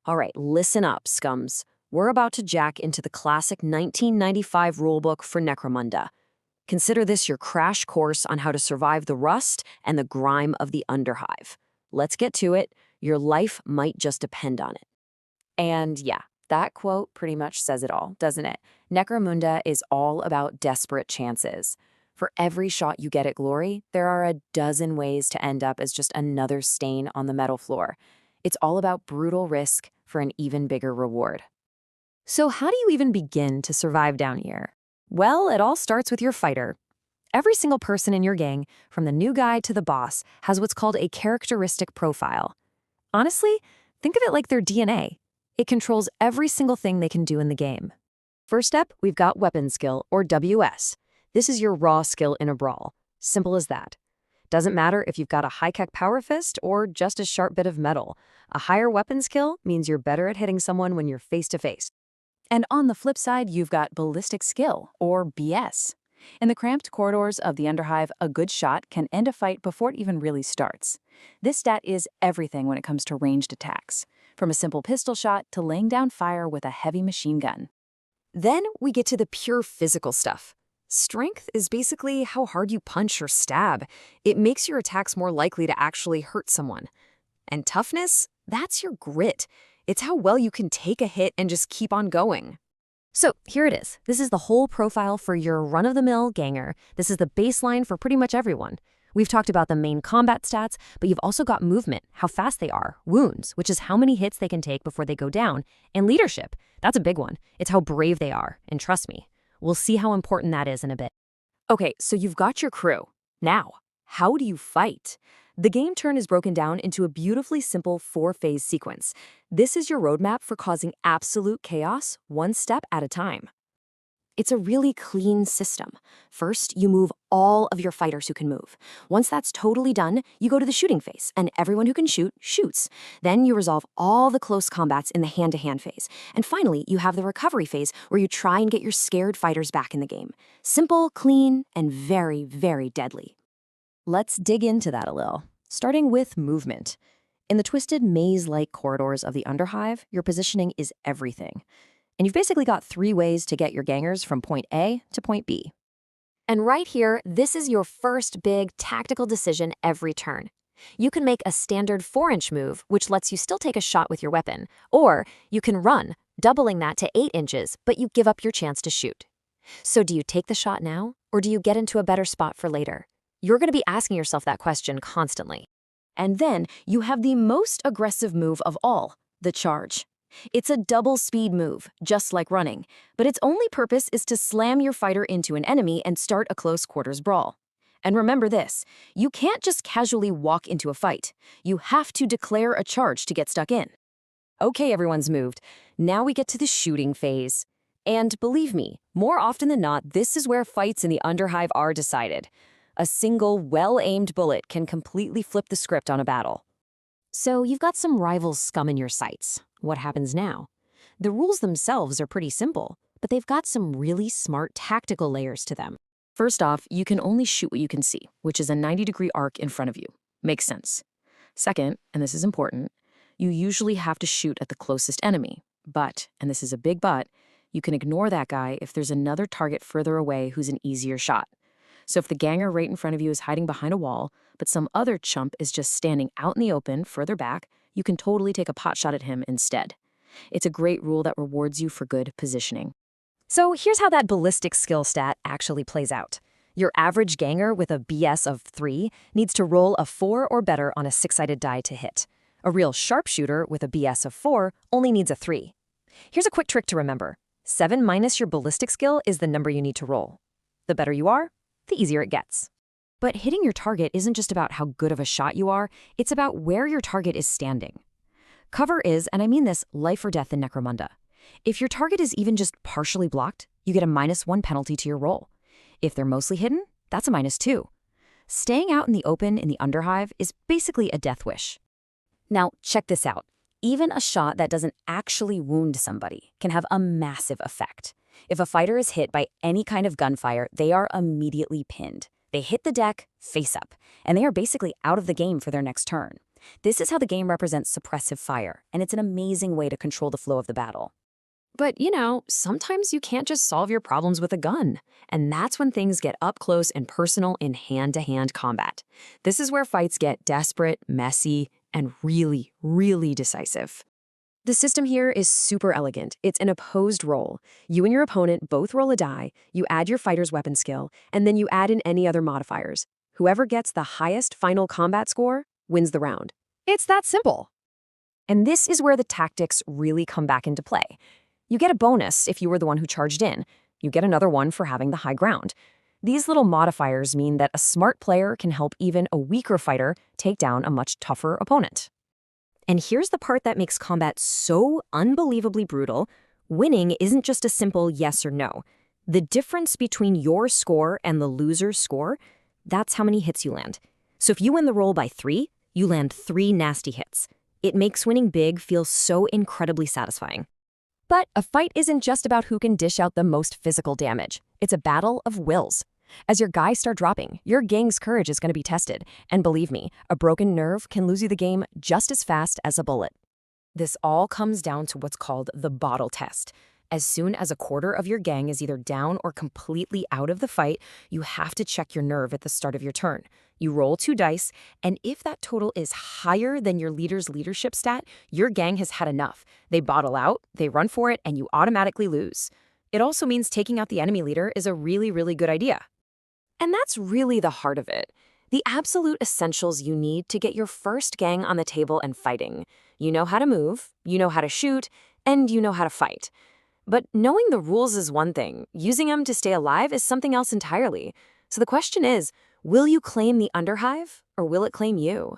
All right, listen up, scums. We're about to jack into the classic 1995 rulebook for Necromunda. Consider this your crash course on how to survive the rust and the grime of the underhive. Let's get to it. Your life might just depend on it. And yeah, that quote pretty much says it all, doesn't it? Necromunda is all about desperate chances. For every shot you get at glory, there are a dozen ways to end up as just another stain on the metal floor. It's all about brutal risk for an even bigger reward. So how do you even begin to survive down here? Well, it all starts with your fighter. Every single person in your gang, from the new guy to the boss, has what's called a characteristic profile. Honestly, think of it like their DNA. It controls every single thing they can do in the game. First up, we've got weapon skill, or WS. This is your raw skill in a brawl. Simple as that. Doesn't matter if you've got a high-tech power fist or just a sharp bit of metal. A higher weapon skill means you're better at hitting someone when you're face-to-face. And on the flip side, you've got ballistic skill, or BS. In the cramped corridors of the underhive, a good shot can end a fight before it even really starts. This stat is everything when it comes to ranged attacks, from a simple pistol shot to laying down fire with a heavy machine gun. Then we get to the pure physical stuff. Strength is basically how hard you punch or stab. It makes your attacks more likely to actually hurt someone. And toughness, that's your grit. It's how well you can take a hit and just keep on going. So here it is. This is the whole profile for your run-of-the-mill ganger. This is the baseline for pretty much everyone. We've talked about the main combat stats, but you've also got movement, how fast they are, wounds, which is how many hits they can take before they go down, and leadership. That's a big one. It's how brave they are, and trust me, we'll see how important that is in a bit. Okay, so you've got your crew. Now, how do you fight? The game turn is broken down into a beautifully simple 4-phase sequence. This is your roadmap for causing absolute chaos, one step at a time. It's a really clean system. First, you move all of your fighters who can move. Once that's totally done, you go to the shooting phase, and everyone who can shoot, shoots. Then you resolve all the close combats in the hand-to-hand phase. And finally, you have the recovery phase, where you try and get your scared fighters back in the game. Simple, clean, and very, very deadly. Let's dig into that a little, starting with movement. In the twisted maze-like corridors of the underhive, your positioning is everything. And you've basically got 3 ways to get your gangers from point A to point B. And right here, this is your first big tactical decision every turn. You can make a standard 4-inch move, which lets you still take a shot with your weapon, or you can run, doubling that to 8 inches, but you give up your chance to shoot. So do you take the shot now, or do you get into a better spot for later? You're going to be asking yourself that question constantly. And then you have the most aggressive move of all, the charge. It's a double speed move, just like running, but its only purpose is to slam your fighter into an enemy and start a close quarters brawl. And remember this, you can't just casually walk into a fight. You have to declare a charge to get stuck in. Okay, everyone's moved. Now we get to the shooting phase. And believe me, more often than not, this is where fights in the underhive are decided. A single, well-aimed bullet can completely flip the script on a battle. So you've got some rival scum in your sights. What happens now? The rules themselves are pretty simple, but they've got some really smart tactical layers to them. First off, you can only shoot what you can see, which is a 90-degree arc in front of you. Makes sense. Second, and this is important, you usually have to shoot at the closest enemy. But, and this is a big but, you can ignore that guy if there's another target further away who's an easier shot. So if the ganger right in front of you is hiding behind a wall, but some other chump is just standing out in the open, further back, you can totally take a pot shot at him instead. It's a great rule that rewards you for good positioning. So here's how that ballistic skill stat actually plays out. Your average ganger with a BS of 3 needs to roll a 4 or better on a 6-sided die to hit. A real sharpshooter with a BS of 4 only needs a 3. Here's a quick trick to remember. 7 minus your ballistic skill is the number you need to roll. The better you are, the easier it gets. But hitting your target isn't just about how good of a shot you are, it's about where your target is standing. Cover is, and I mean this, life or death in Necromunda. If your target is even just partially blocked, you get a -1 penalty to your roll. If they're mostly hidden, that's a -2. Staying out in the open in the underhive is basically a death wish. Now, check this out. Even a shot that doesn't actually wound somebody can have a massive effect. If a fighter is hit by any kind of gunfire, they are immediately pinned. They hit the deck face up, and they are basically out of the game for their next turn. This is how the game represents suppressive fire, and it's an amazing way to control the flow of the battle. But, sometimes you can't just solve your problems with a gun. And that's when things get up close and personal in hand-to-hand combat. This is where fights get desperate, messy, and really, really decisive. The system here is super elegant. It's an opposed roll. You and your opponent both roll a die, you add your fighter's weapon skill, and then you add in any other modifiers. Whoever gets the highest final combat score wins the round. It's that simple. And this is where the tactics really come back into play. You get a bonus if you were the one who charged in. You get another one for having the high ground. These little modifiers mean that a smart player can help even a weaker fighter take down a much tougher opponent. And here's the part that makes combat so unbelievably brutal. Winning isn't just a simple yes or no. The difference between your score and the loser's score, that's how many hits you land. So if you win the roll by 3, you land 3 nasty hits. It makes winning big feel so incredibly satisfying. But a fight isn't just about who can dish out the most physical damage. It's a battle of wills. As your guys start dropping, your gang's courage is going to be tested. And believe me, a broken nerve can lose you the game just as fast as a bullet. This all comes down to what's called the bottle test. As soon as a quarter of your gang is either down or completely out of the fight, you have to check your nerve at the start of your turn. You roll 2 dice, and if that total is higher than your leader's leadership stat, your gang has had enough. They bottle out, they run for it, and you automatically lose. It also means taking out the enemy leader is a really, really good idea. And that's really the heart of it. The absolute essentials you need to get your first gang on the table and fighting. You know how to move, you know how to shoot, and you know how to fight. But knowing the rules is one thing. Using them to stay alive is something else entirely. So the question is, will you claim the underhive, or will it claim you?